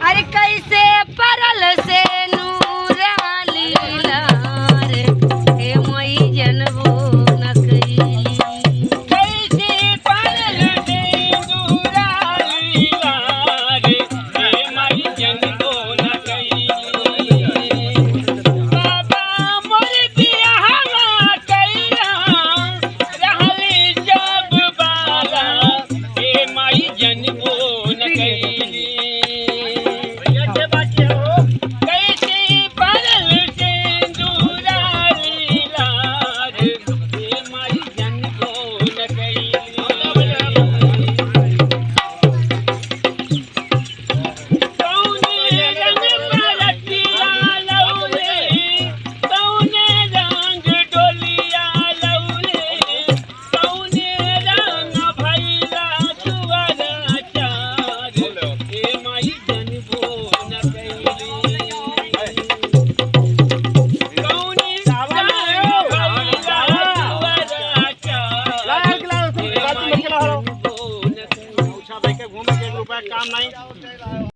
अरे कैसे परल से नूर लीला रे हे मई जनबो न कैली कैसे परल से नूर लीला रे हे मई जनबो न कैली बाबा मोर बियाहवा कैला रहली जब बाला हे मई जनबो न कैली कैसे परल से नूर लीला रे हे मई जनबो न कैली कौने रंग पलटिया लौले कौने रंग डोलिया लौले कौने रंग भैला सुवर चार हे माई जनबो न कैली कौने रंग भैला सुवर चार हे माई जनबो न कैली। घूमे के 1 रुपया काम नहीं।